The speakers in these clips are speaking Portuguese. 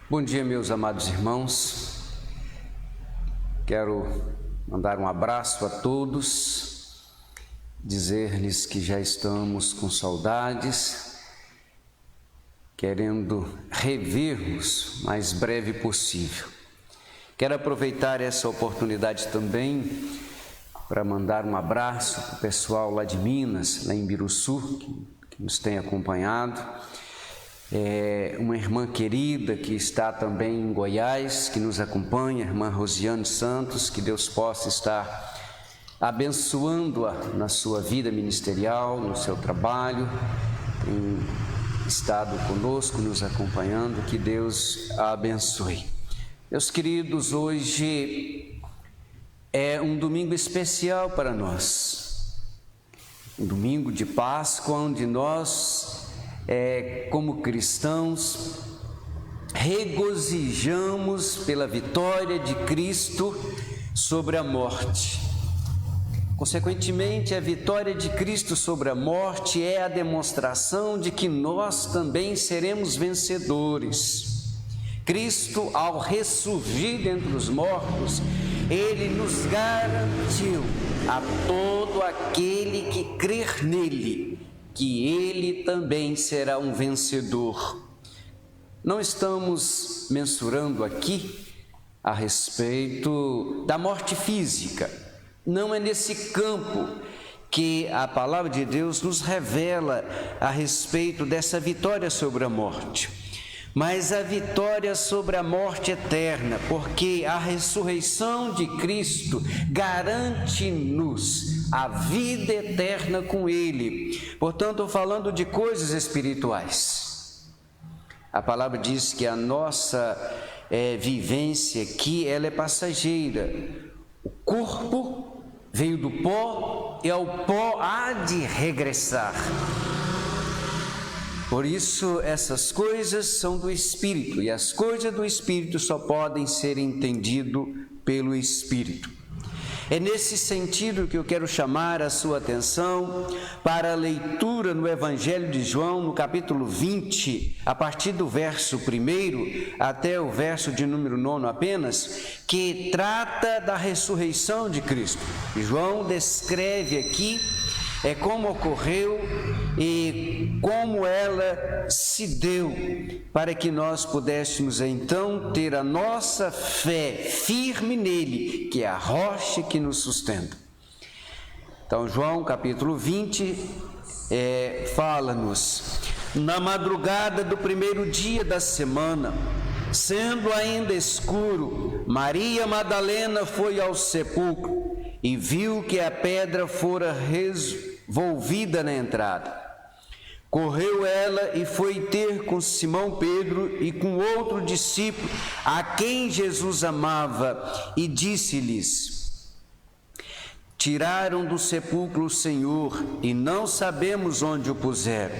Bom dia, meus amados irmãos. Quero mandar um abraço a todos, dizer-lhes que já estamos com saudades, querendo rever-vos o mais breve possível. Quero aproveitar essa oportunidade também para mandar um abraço para o pessoal lá de Minas, lá em Biruçu, que nos tem acompanhado. Uma irmã querida que está também em Goiás, que nos acompanha, a irmã Rosiane Santos, que Deus possa estar abençoando-a na sua vida ministerial, no seu trabalho, tem estado conosco, nos acompanhando, que Deus a abençoe. Meus queridos, hoje é um domingo especial para nós, um domingo de Páscoa, onde nós, como cristãos, regozijamos pela vitória de Cristo sobre a morte. Consequentemente, a vitória de Cristo sobre a morte é a demonstração de que nós também seremos vencedores. Cristo, ao ressurgir dentre os mortos, Ele nos garantiu a todo aquele que crer nele, que ele também será um vencedor. Não estamos mensurando aqui a respeito da morte física. Não é nesse campo que a palavra de Deus nos revela a respeito dessa vitória sobre a morte, mas a vitória sobre a morte eterna, porque a ressurreição de Cristo garante-nos a vida eterna com Ele. Portanto, falando de coisas espirituais, a palavra diz que a nossa vivência aqui, ela é passageira. O corpo veio do pó e ao pó há de regressar. Por isso, essas coisas são do Espírito, e as coisas do Espírito só podem ser entendidas pelo Espírito. É nesse sentido que eu quero chamar a sua atenção para a leitura no Evangelho de João, no capítulo 20, a partir do verso 1 até o verso de número 9 apenas, que trata da ressurreição de Cristo. João descreve aqui como ocorreu e como ela se deu, para que nós pudéssemos então ter a nossa fé firme nele, que é a rocha que nos sustenta. Então, João capítulo 20 fala-nos: na madrugada do primeiro dia da semana, sendo ainda escuro, Maria Madalena foi ao sepulcro e viu que a pedra fora revolvida na entrada. Correu ela e foi ter com Simão Pedro e com outro discípulo, a quem Jesus amava, e disse-lhes: tiraram do sepulcro o Senhor, e não sabemos onde o puseram.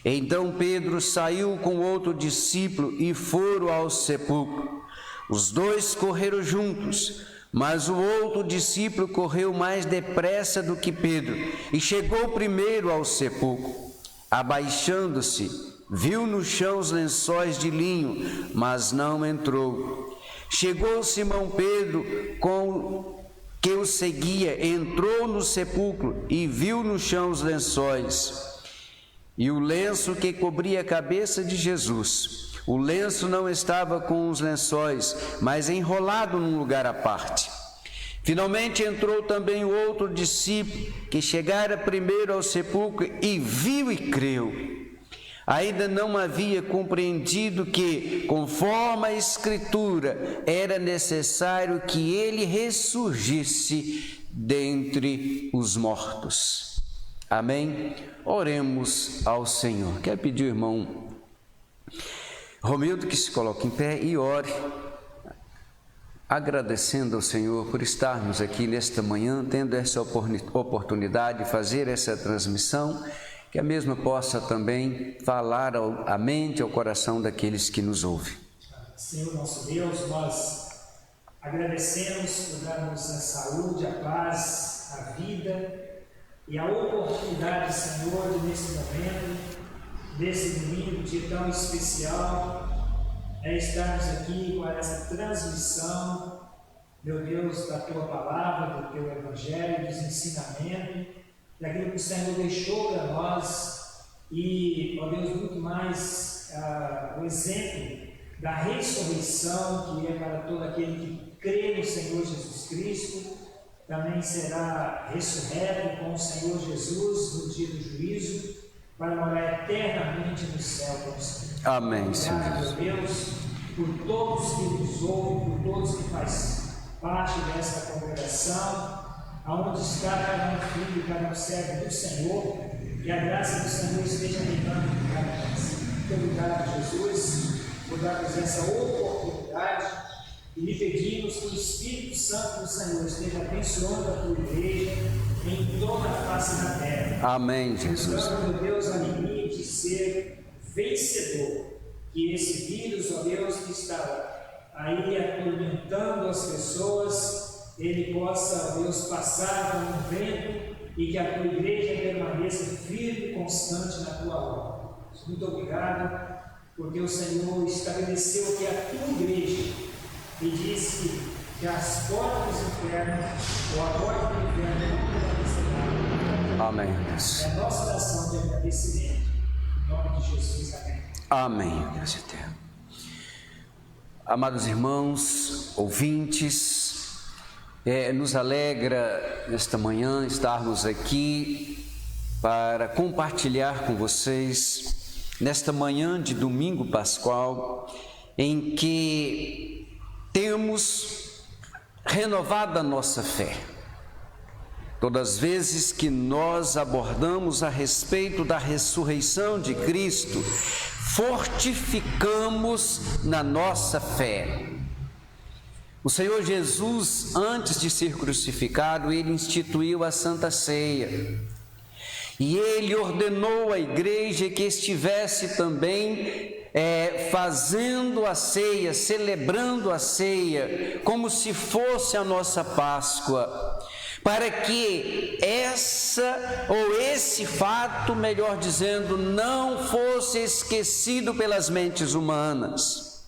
Então Pedro saiu com outro discípulo e foram ao sepulcro. Os dois correram juntos, mas o outro discípulo correu mais depressa do que Pedro e chegou primeiro ao sepulcro. Abaixando-se, viu no chão os lençóis de linho, mas não entrou. Chegou Simão Pedro, com que o seguia, entrou no sepulcro e viu no chão os lençóis e o lenço que cobria a cabeça de Jesus. O lenço não estava com os lençóis, mas enrolado num lugar à parte. Finalmente entrou também o outro discípulo, que chegara primeiro ao sepulcro e viu e creu. Ainda não havia compreendido que, conforme a Escritura, era necessário que ele ressurgisse dentre os mortos. Amém? Oremos ao Senhor. Quero pedir ao irmão Romildo que se coloque em pé e ore, agradecendo ao Senhor por estarmos aqui nesta manhã, tendo essa oportunidade de fazer essa transmissão, que a mesma possa também falar à mente, ao coração daqueles que nos ouvem. Senhor nosso Deus, nós agradecemos por darmos a saúde, a paz, a vida e a oportunidade, Senhor, de nesse momento, nesse domingo, dia tão especial, estarmos aqui com essa transmissão, meu Deus, da Tua Palavra, do Teu Evangelho, dos ensinamentos, daquilo que o Senhor deixou para nós e, ó Deus, muito mais o exemplo da ressurreição, que é para todo aquele que crê no Senhor Jesus Cristo, também será ressurreto com o Senhor Jesus no dia do juízo, para morar eternamente no céu com o Senhor. Amém, Senhor. Obrigado, meu Deus, por todos que nos ouvem, por todos que fazem parte desta congregação, aonde está cada um filho, cada um servo do Senhor, que a graça do Senhor esteja reinando em cada nós. Muito obrigado, Jesus, por dar-nos essa oportunidade e lhe pedimos que o Espírito Santo do Senhor esteja abençoando a tua igreja em toda a face da terra. Amém, Jesus. Dando, meu Deus, a alegria de ser vencedor, que esse vírus, ó Deus, que está aí atormentando as pessoas, ele possa, ó Deus, passar como um vento e que a tua igreja permaneça firme e constante na tua obra. Muito obrigado, porque o Senhor estabeleceu que a tua igreja e disse que as portas do inferno, ou a porta do inferno, não prevalecerá. Amém, Deus. É a nossa oração de agradecimento. Em nome de Jesus, amém. Amém, Deus eterno. Amados irmãos, ouvintes, nos alegra nesta manhã estarmos aqui para compartilhar com vocês, nesta manhã de domingo pascual, em que temos renovado a nossa fé. Todas as vezes que nós abordamos a respeito da ressurreição de Cristo, fortificamos na nossa fé. O Senhor Jesus, antes de ser crucificado, ele instituiu a Santa Ceia. E ele ordenou à igreja que estivesse também fazendo a ceia, celebrando a ceia, como se fosse a nossa Páscoa, para que esse fato, melhor dizendo, não fosse esquecido pelas mentes humanas.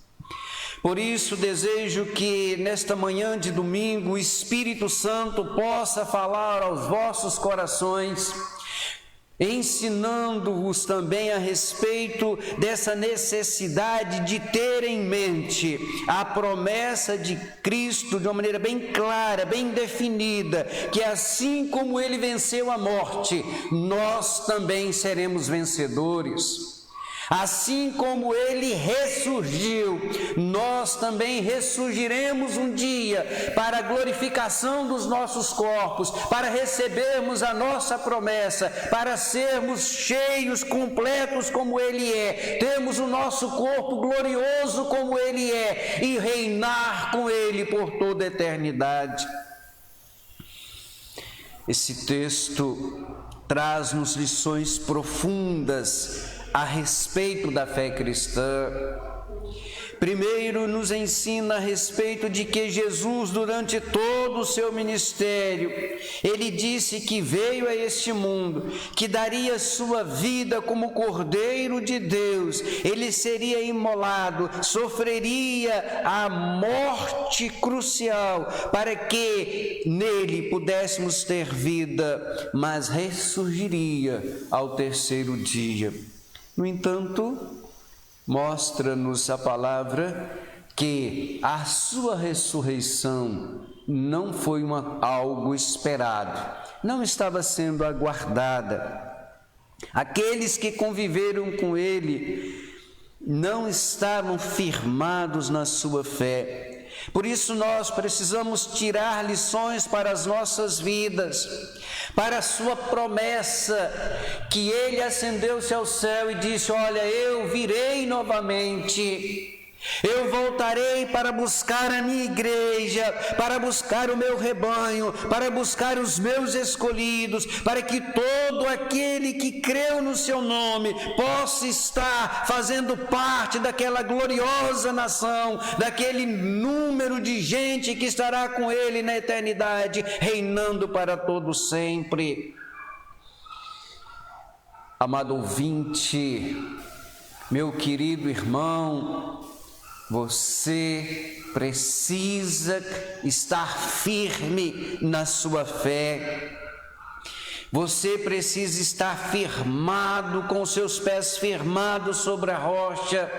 Por isso desejo que nesta manhã de domingo o Espírito Santo possa falar aos vossos corações, ensinando-vos também a respeito dessa necessidade de ter em mente a promessa de Cristo de uma maneira bem clara, bem definida, que assim como ele venceu a morte, nós também seremos vencedores. Assim como ele ressurgiu, nós também ressurgiremos um dia para a glorificação dos nossos corpos, para recebermos a nossa promessa, para sermos cheios, completos como ele é, termos o nosso corpo glorioso como ele é e reinar com ele por toda a eternidade. Esse texto traz-nos lições profundas a respeito da fé cristã. Primeiro, nos ensina a respeito de que Jesus, durante todo o seu ministério, ele disse que veio a este mundo, que daria sua vida como Cordeiro de Deus, ele seria imolado, sofreria a morte crucial, para que nele pudéssemos ter vida, mas ressurgiria ao terceiro dia. No entanto, mostra-nos a palavra que a sua ressurreição não foi algo esperado, não estava sendo aguardada. Aqueles que conviveram com ele não estavam firmados na sua fé. Por isso nós precisamos tirar lições para as nossas vidas, para a sua promessa, que ele ascendeu-se ao céu e disse: olha, eu virei novamente, eu voltarei para buscar a minha igreja, para buscar o meu rebanho, para buscar os meus escolhidos, para que todo aquele que creu no seu nome possa estar fazendo parte daquela gloriosa nação, daquele número de gente que estará com ele na eternidade, reinando para todo sempre. Amado ouvinte, meu querido irmão, Você precisa estar firme na sua fé. Você precisa estar firmado, com seus pés firmados sobre a rocha,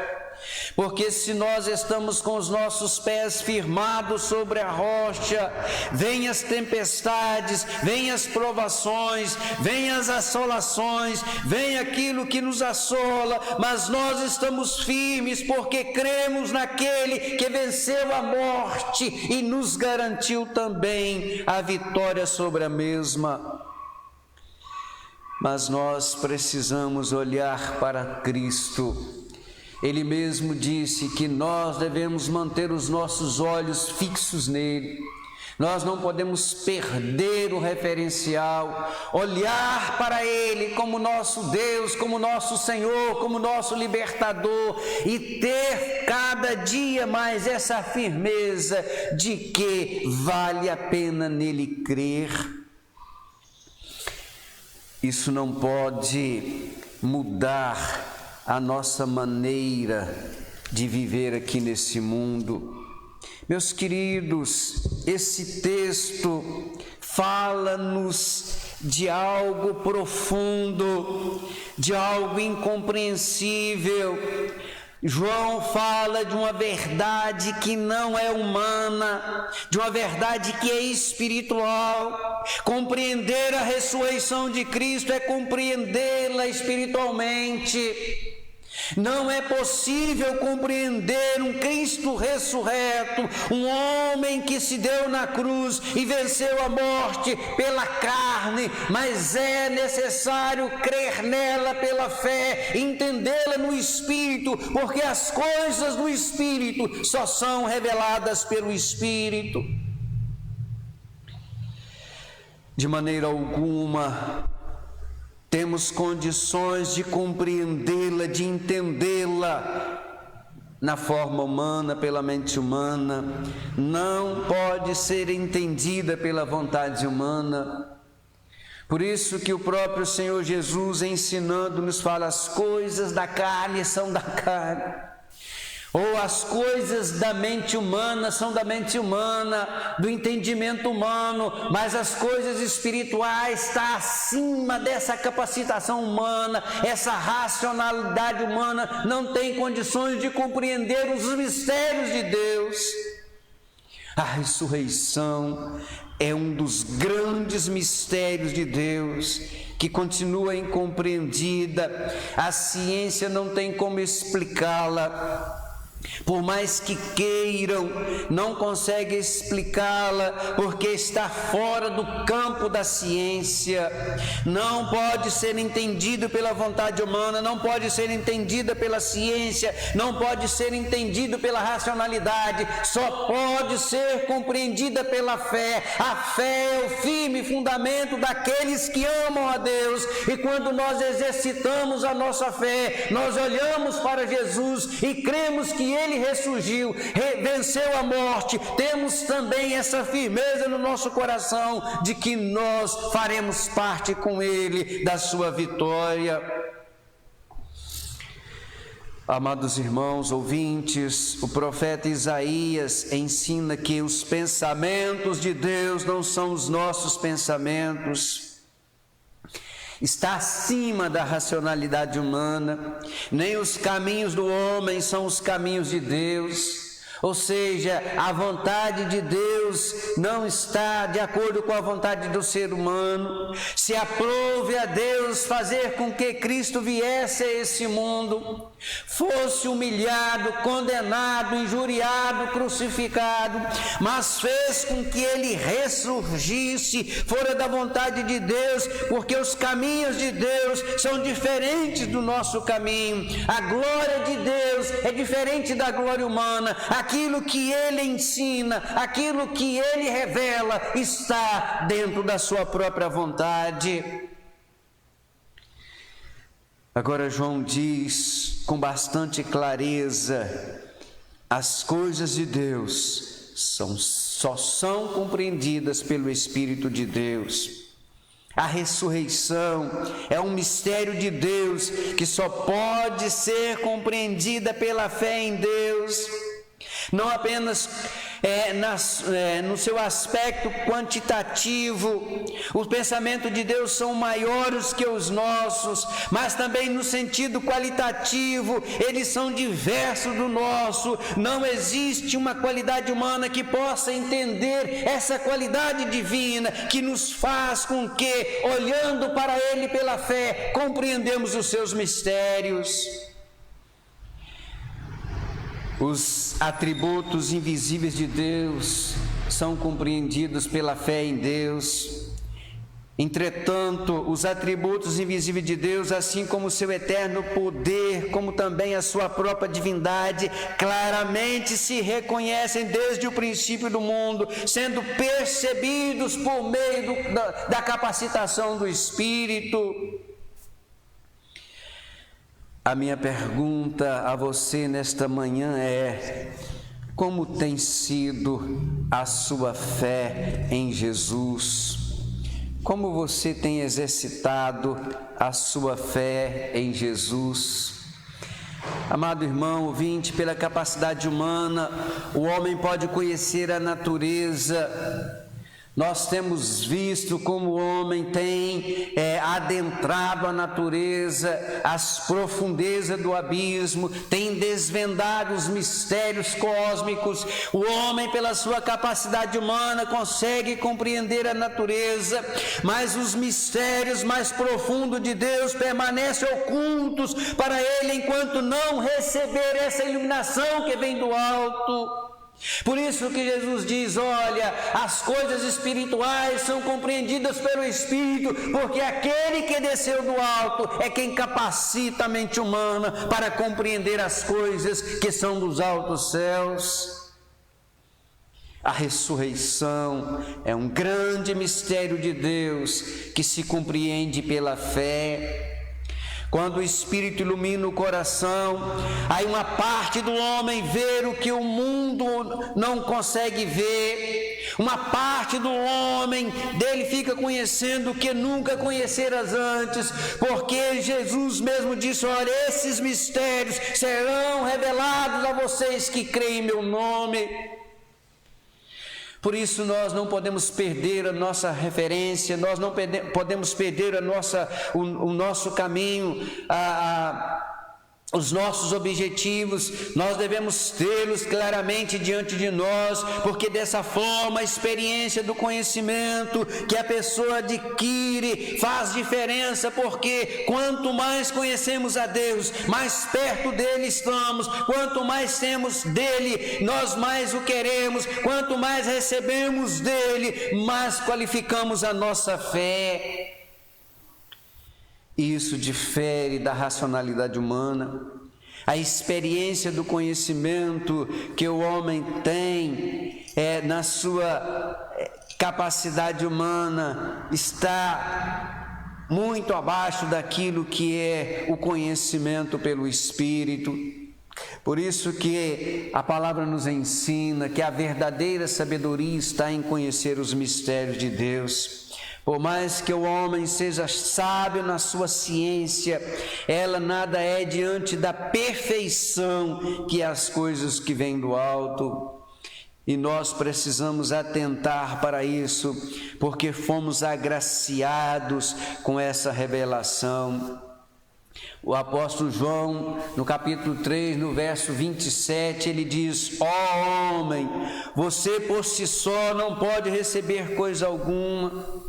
porque se nós estamos com os nossos pés firmados sobre a rocha, vêm as tempestades, vêm as provações, vêm as assolações, vem aquilo que nos assola, mas nós estamos firmes porque cremos naquele que venceu a morte e nos garantiu também a vitória sobre a mesma. Mas nós precisamos olhar para Cristo. Ele mesmo disse que nós devemos manter os nossos olhos fixos nele. Nós não podemos perder o referencial, olhar para Ele como nosso Deus, como nosso Senhor, como nosso libertador e ter cada dia mais essa firmeza de que vale a pena nele crer. Isso não pode mudar a nossa maneira de viver aqui nesse mundo. Meus queridos, esse texto fala-nos de algo profundo, de algo incompreensível. João fala de uma verdade que não é humana, de uma verdade que é espiritual. Compreender a ressurreição de Cristo é compreendê-la espiritualmente. Não é possível compreender um Cristo ressurreto, um homem que se deu na cruz e venceu a morte pela carne, mas é necessário crer nela pela fé, entendê-la no Espírito, porque as coisas do Espírito só são reveladas pelo Espírito. De maneira alguma temos condições de compreendê-la, de entendê-la na forma humana, pela mente humana. Não pode ser entendida pela vontade humana. Por isso que o próprio Senhor Jesus, ensinando, nos fala: as coisas da carne são da carne. Ou as coisas da mente humana são da mente humana, do entendimento humano, mas as coisas espirituais estão acima dessa capacitação humana, essa racionalidade humana não tem condições de compreender os mistérios de Deus. A ressurreição é um dos grandes mistérios de Deus, que continua incompreendida. A ciência não tem como explicá-la. Por mais que queiram, não conseguem explicá-la, porque está fora do campo da ciência. Não pode ser entendido pela vontade humana, não pode ser entendida pela ciência, não pode ser entendido pela racionalidade, só pode ser compreendida pela fé. A fé é o firme fundamento daqueles que amam a Deus, e quando nós exercitamos a nossa fé, nós olhamos para Jesus e cremos que Ele ressurgiu, venceu a morte, temos também essa firmeza no nosso coração de que nós faremos parte com Ele da sua vitória. Amados irmãos, ouvintes, o profeta Isaías ensina que os pensamentos de Deus não são os nossos pensamentos. Está acima da racionalidade humana, nem os caminhos do homem são os caminhos de Deus. Ou seja, a vontade de Deus não está de acordo com a vontade do ser humano. Se aprouve a Deus fazer com que Cristo viesse a esse mundo, fosse humilhado, condenado, injuriado, crucificado, mas fez com que Ele ressurgisse, fora da vontade de Deus, porque os caminhos de Deus são diferentes do nosso caminho. A glória de Deus é diferente da glória humana. Aquilo que Ele ensina, aquilo que Ele revela, está dentro da sua própria vontade. Agora João diz com bastante clareza: as coisas de Deus só são compreendidas pelo Espírito de Deus. A ressurreição é um mistério de Deus que só pode ser compreendida pela fé em Deus. não apenas no seu aspecto quantitativo, os pensamentos de Deus são maiores que os nossos, mas também no sentido qualitativo, eles são diversos do nosso. Não existe uma qualidade humana que possa entender essa qualidade divina, que nos faz com que, olhando para Ele pela fé, compreendemos os seus mistérios. Os atributos invisíveis de Deus são compreendidos pela fé em Deus. Entretanto, os atributos invisíveis de Deus, assim como o seu eterno poder, como também a sua própria divindade, claramente se reconhecem desde o princípio do mundo, sendo percebidos por meio da capacitação do Espírito. A minha pergunta a você nesta manhã é: como tem sido a sua fé em Jesus? Como você tem exercitado a sua fé em Jesus? Amado irmão, ouvinte, pela capacidade humana, o homem pode conhecer a natureza. Nós temos visto como o homem tem adentrado a natureza, as profundezas do abismo, tem desvendado os mistérios cósmicos. O homem, pela sua capacidade humana, consegue compreender a natureza, mas os mistérios mais profundos de Deus permanecem ocultos para ele, enquanto não receber essa iluminação que vem do alto. Por isso que Jesus diz: olha, as coisas espirituais são compreendidas pelo Espírito, porque aquele que desceu do alto é quem capacita a mente humana para compreender as coisas que são dos altos céus. A ressurreição é um grande mistério de Deus que se compreende pela fé. Quando o Espírito ilumina o coração, aí uma parte do homem vê o que o mundo não consegue ver. Uma parte do homem dele fica conhecendo o que nunca conheceras antes, porque Jesus mesmo disse: olha, esses mistérios serão revelados a vocês que creem em meu nome. Por isso nós não podemos perder a nossa referência, nós não podemos perder o nosso caminho, os nossos objetivos. Nós devemos tê-los claramente diante de nós, porque dessa forma a experiência do conhecimento que a pessoa adquire faz diferença, porque quanto mais conhecemos a Deus, mais perto dele estamos. Quanto mais temos dele, nós mais o queremos. Quanto mais recebemos dele, mais qualificamos a nossa fé. Isso difere da racionalidade humana. A experiência do conhecimento que o homem tem na sua capacidade humana está muito abaixo daquilo que é o conhecimento pelo Espírito. Por isso que a palavra nos ensina que a verdadeira sabedoria está em conhecer os mistérios de Deus. Por mais que o homem seja sábio na sua ciência, ela nada é diante da perfeição que as coisas que vêm do alto. E nós precisamos atentar para isso, porque fomos agraciados com essa revelação. O apóstolo João, no capítulo 3, no verso 27, ele diz: ó homem, você por si só não pode receber coisa alguma.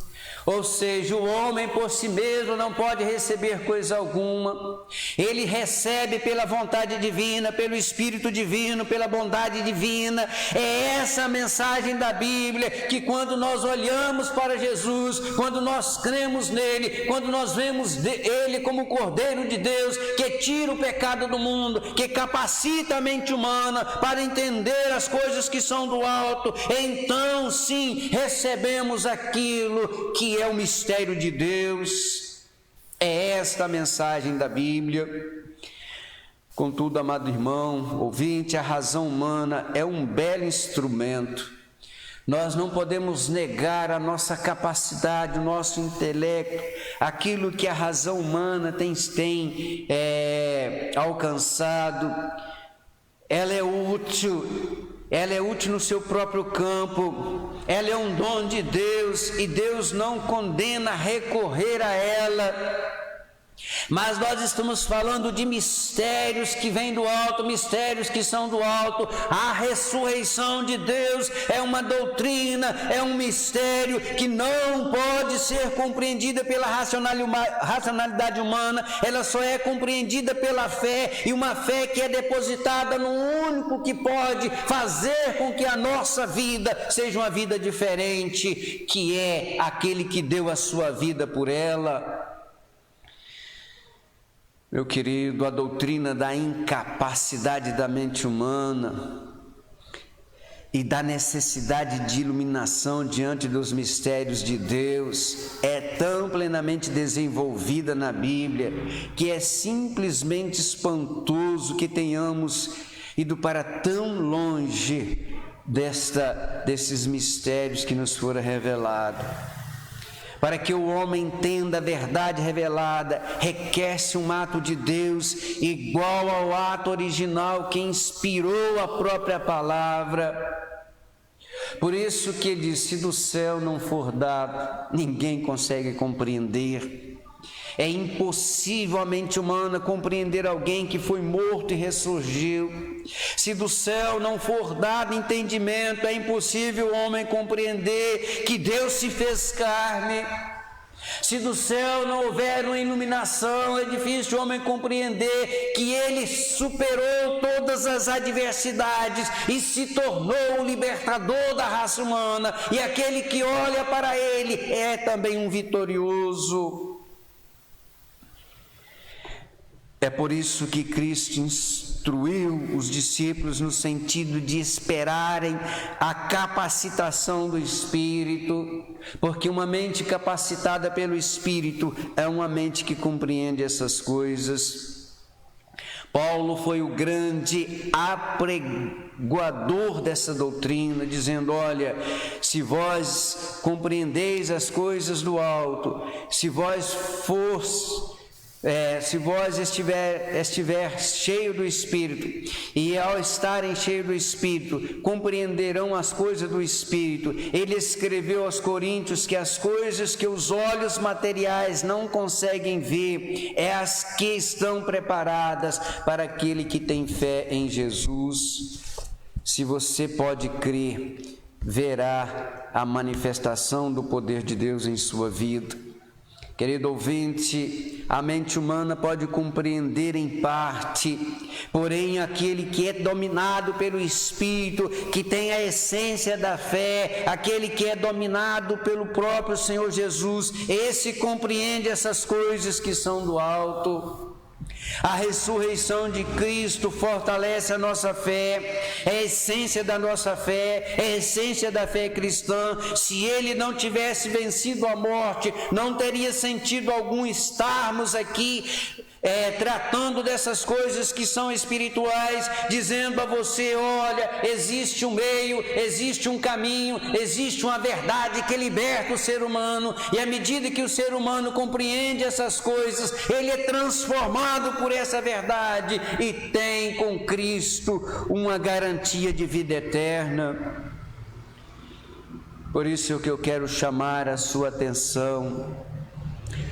Ou seja, o homem por si mesmo não pode receber coisa alguma. Ele recebe pela vontade divina, pelo Espírito divino, pela bondade divina. É essa a mensagem da Bíblia, que quando nós olhamos para Jesus, quando nós cremos nele, quando nós vemos ele como o Cordeiro de Deus, que tira o pecado do mundo, que capacita a mente humana para entender as coisas que são do alto, então sim, recebemos aquilo que é o mistério de Deus. É esta a mensagem da Bíblia. Contudo, amado irmão, ouvinte, a razão humana é um belo instrumento. Nós não podemos negar a nossa capacidade, o nosso intelecto, aquilo que a razão humana tem alcançado. Ela é útil, ela é útil no seu próprio campo, ela é um dom de Deus e Deus não condena a recorrer a ela. Mas nós estamos falando de mistérios que vêm do alto, mistérios que são do alto. A ressurreição de Deus é uma doutrina, é um mistério que não pode ser compreendida pela racionalidade humana. Ela só é compreendida pela fé, e uma fé que é depositada no único que pode fazer com que a nossa vida seja uma vida diferente, que é aquele que deu a sua vida por ela. Meu querido, a doutrina da incapacidade da mente humana e da necessidade de iluminação diante dos mistérios de Deus é tão plenamente desenvolvida na Bíblia que é simplesmente espantoso que tenhamos ido para tão longe desses mistérios que nos foram revelados. Para que o homem entenda a verdade revelada, requer-se um ato de Deus igual ao ato original que inspirou a própria palavra. Por isso que ele diz: se do céu não for dado, ninguém consegue compreender. É impossível a mente humana compreender alguém que foi morto e ressurgiu. Se do céu não for dado entendimento, é impossível o homem compreender que Deus se fez carne. Se do céu não houver uma iluminação, é difícil o homem compreender que ele superou todas as adversidades e se tornou o libertador da raça humana, e aquele que olha para ele é também um vitorioso. É por isso que Cristo instruiu os discípulos no sentido de esperarem a capacitação do Espírito, porque uma mente capacitada pelo Espírito é uma mente que compreende essas coisas. Paulo foi o grande apregoador dessa doutrina, dizendo: olha, se vós compreendeis as coisas do alto, se vós estiver cheio do Espírito, e ao estarem cheios do Espírito, compreenderão as coisas do Espírito. Ele escreveu aos Coríntios que as coisas que os olhos materiais não conseguem ver, é as que estão preparadas para aquele que tem fé em Jesus. Se você pode crer, verá a manifestação do poder de Deus em sua vida. Querido ouvinte, a mente humana pode compreender em parte, porém aquele que é dominado pelo Espírito, que tem a essência da fé, aquele que é dominado pelo próprio Senhor Jesus, esse compreende essas coisas que são do alto. A ressurreição de Cristo fortalece a nossa fé, é a essência da nossa fé, é a essência da fé cristã. Se Ele não tivesse vencido a morte, não teria sentido algum estarmos aqui tratando dessas coisas que são espirituais, dizendo a você: olha, existe um meio, existe um caminho, existe uma verdade que liberta o ser humano, e à medida que o ser humano compreende essas coisas, ele é transformado por essa verdade e tem com Cristo uma garantia de vida eterna. Por isso que eu quero chamar a sua atenção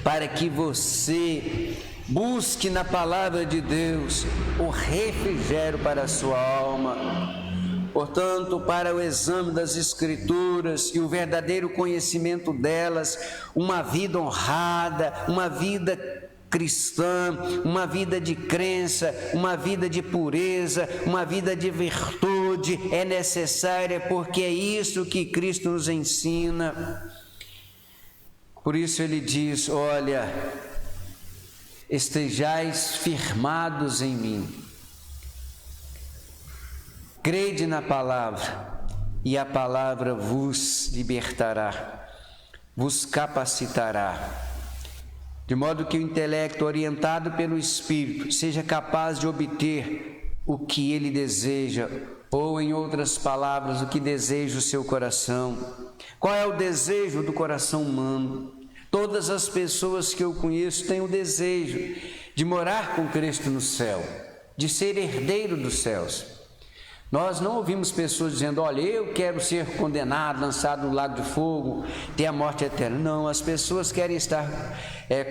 para que você busque na palavra de Deus o refrigério para a sua alma. Portanto, para o exame das Escrituras e o verdadeiro conhecimento delas, uma vida honrada, uma vida cristã, uma vida de crença, uma vida de pureza, uma vida de virtude é necessária, porque é isso que Cristo nos ensina. Por isso ele diz: olha, estejais firmados em mim, crede na palavra, e a palavra vos libertará, vos capacitará, de modo que o intelecto orientado pelo Espírito seja capaz de obter o que ele deseja, ou em outras palavras, o que deseja o seu coração. Qual é o desejo do coração humano? Todas as pessoas que eu conheço têm o desejo de morar com Cristo no céu, de ser herdeiro dos céus. Nós não ouvimos pessoas dizendo: olha, eu quero ser condenado, lançado no lago de fogo, ter a morte eterna. Não, as pessoas querem estar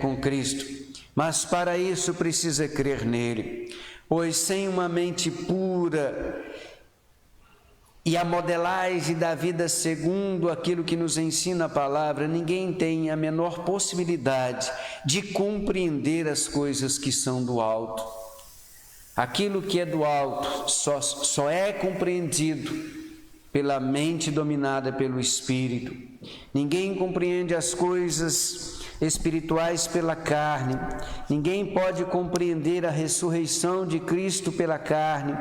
com Cristo, mas para isso precisa crer nele, pois sem uma mente pura e a modelagem da vida segundo aquilo que nos ensina a palavra, ninguém tem a menor possibilidade de compreender as coisas que são do alto. Aquilo que é do alto só é compreendido pela mente dominada pelo Espírito. Ninguém compreende as coisas espirituais pela carne. Ninguém pode compreender a ressurreição de Cristo pela carne.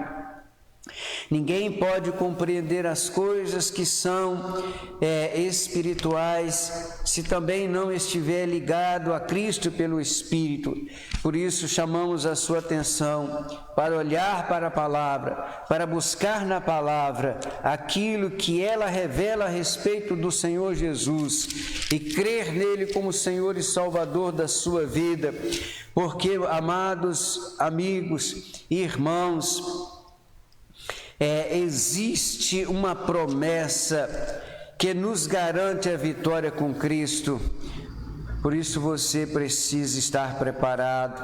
Ninguém pode compreender as coisas que são espirituais se também não estiver ligado a Cristo pelo Espírito. Por isso chamamos a sua atenção para olhar para a palavra, para buscar na palavra aquilo que ela revela a respeito do Senhor Jesus e crer nele como Senhor e Salvador da sua vida, porque, amados amigos e irmãos, existe uma promessa que nos garante a vitória com Cristo. Por isso você precisa estar preparado.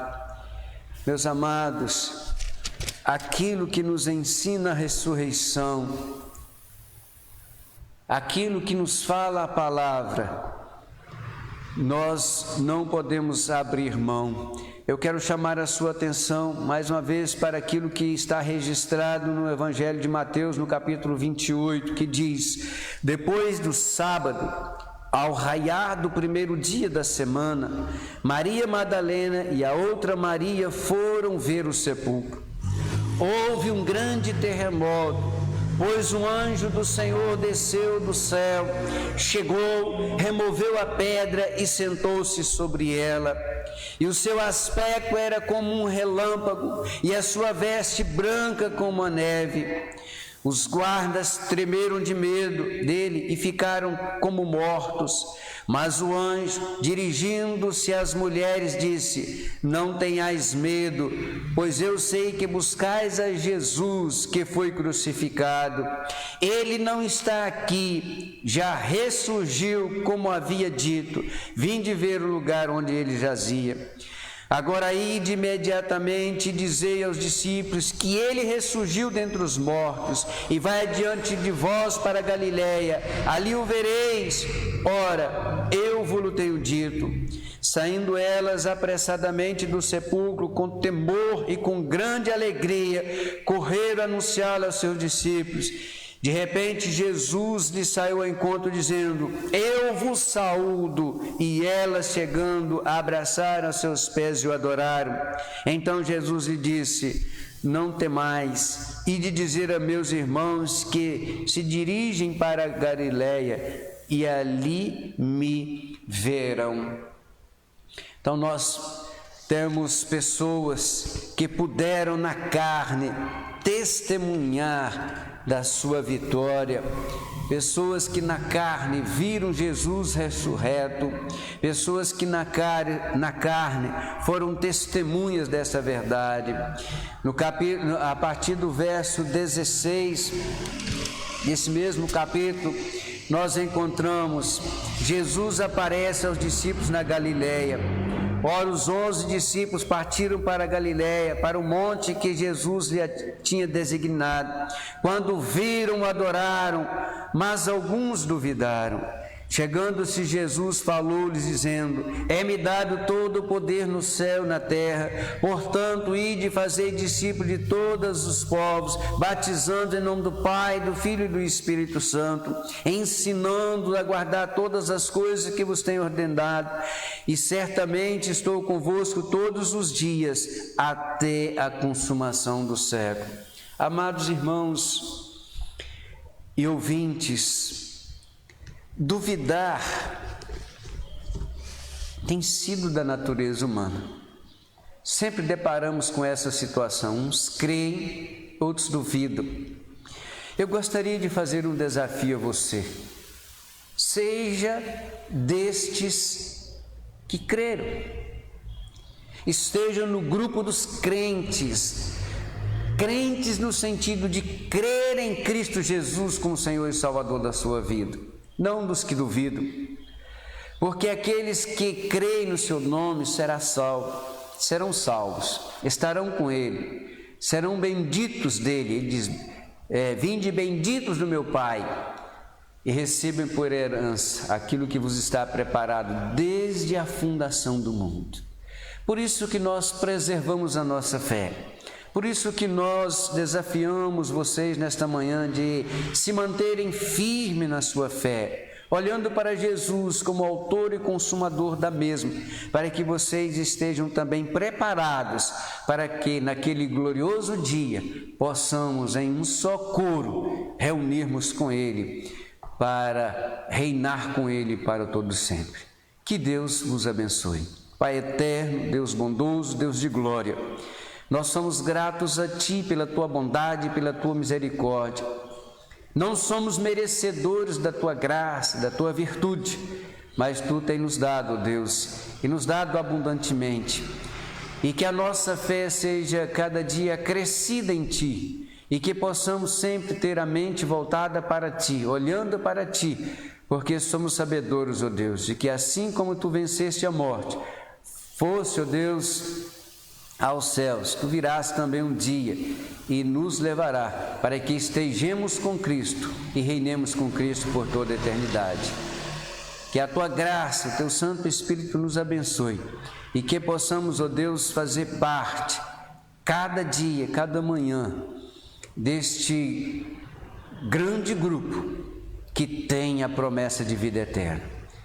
Meus amados, aquilo que nos ensina a ressurreição, aquilo que nos fala a palavra, nós não podemos abrir mão. Eu quero chamar a sua atenção mais uma vez para aquilo que está registrado no Evangelho de Mateus, no capítulo 28, que diz: depois do sábado, ao raiar do primeiro dia da semana, Maria Madalena e a outra Maria foram ver o sepulcro. Houve um grande terremoto, pois um anjo do Senhor desceu do céu, chegou, removeu a pedra e sentou-se sobre ela. E o seu aspecto era como um relâmpago, e a sua veste branca como a neve. Os guardas tremeram de medo dele e ficaram como mortos. Mas o anjo, dirigindo-se às mulheres, disse: não tenhais medo, pois eu sei que buscais a Jesus que foi crucificado. Ele não está aqui, já ressurgiu como havia dito. Vinde ver o lugar onde ele jazia. Agora ide imediatamente e dizei aos discípulos que ele ressurgiu dentre os mortos e vai adiante de vós para a Galiléia, ali o vereis. Ora, eu vos tenho dito. Saindo elas apressadamente do sepulcro, com temor e com grande alegria, correram anunciá-lo aos seus discípulos. De repente Jesus lhe saiu ao encontro dizendo: eu vos saúdo. E elas, chegando, abraçaram a seus pés e o adoraram. Então Jesus lhe disse: não temais, e de dizer a meus irmãos que se dirigem para a Galiléia e ali me verão. Então nós temos pessoas que puderam na carne testemunhar da sua vitória, pessoas que na carne viram Jesus ressurreto, pessoas que na carne foram testemunhas dessa verdade. A partir do verso 16 desse mesmo capítulo, nós encontramos Jesus aparece aos discípulos na Galiléia. Ora, os 11 discípulos partiram para a Galiléia, para o monte que Jesus lhe tinha designado. Quando viram, adoraram, mas alguns duvidaram. Chegando-se Jesus, falou-lhes dizendo: é-me dado todo o poder no céu e na terra. Portanto, ide e fazei discípulos de todos os povos, batizando em nome do Pai, do Filho e do Espírito Santo, ensinando a guardar todas as coisas que vos tenho ordenado. E certamente estou convosco todos os dias, até a consumação do século. Amados irmãos e ouvintes, duvidar tem sido da natureza humana. Sempre deparamos com essa situação. Uns creem, outros duvidam. Eu gostaria de fazer um desafio a você. Seja destes que creram. Esteja no grupo dos crentes, crentes no sentido de crer em Cristo Jesus como Senhor e Salvador da sua vida, não dos que duvidam. Porque aqueles que creem no seu nome serão salvos, estarão com Ele, serão benditos dele. Ele diz, vinde benditos do meu Pai, e recebem por herança aquilo que vos está preparado desde a fundação do mundo. Por isso que nós preservamos a nossa fé. Por isso que nós desafiamos vocês nesta manhã de se manterem firmes na sua fé, olhando para Jesus como autor e consumador da mesma, para que vocês estejam também preparados para que naquele glorioso dia possamos em um só coro reunirmos com Ele, para reinar com Ele para todo sempre. Que Deus vos abençoe. Pai eterno, Deus bondoso, Deus de glória, nós somos gratos a Ti pela Tua bondade e pela Tua misericórdia. Não somos merecedores da Tua graça, da Tua virtude, mas Tu tens nos dado, Deus, e nos dado abundantemente. E que a nossa fé seja cada dia crescida em Ti, e que possamos sempre ter a mente voltada para Ti, olhando para Ti, porque somos sabedores, ó Deus, de que assim como Tu venceste a morte, fosse, ó Deus, aos céus, Tu virás também um dia e nos levará para que estejamos com Cristo e reinemos com Cristo por toda a eternidade. Que a Tua graça, o Teu Santo Espírito nos abençoe e que possamos, ó Deus, fazer parte, cada dia, cada manhã, deste grande grupo que tem a promessa de vida eterna.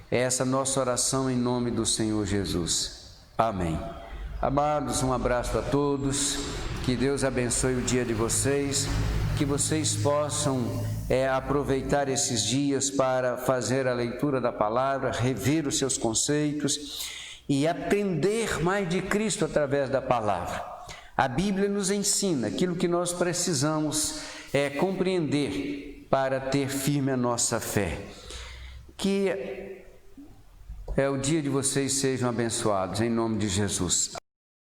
É essa nossa oração em nome do Senhor Jesus. Amém. Amados, um abraço a todos, que Deus abençoe o dia de vocês, que vocês possam aproveitar esses dias para fazer a leitura da palavra, rever os seus conceitos e aprender mais de Cristo através da palavra. A Bíblia nos ensina aquilo que nós precisamos compreender para ter firme a nossa fé. Que o dia de vocês sejam abençoados, em nome de Jesus.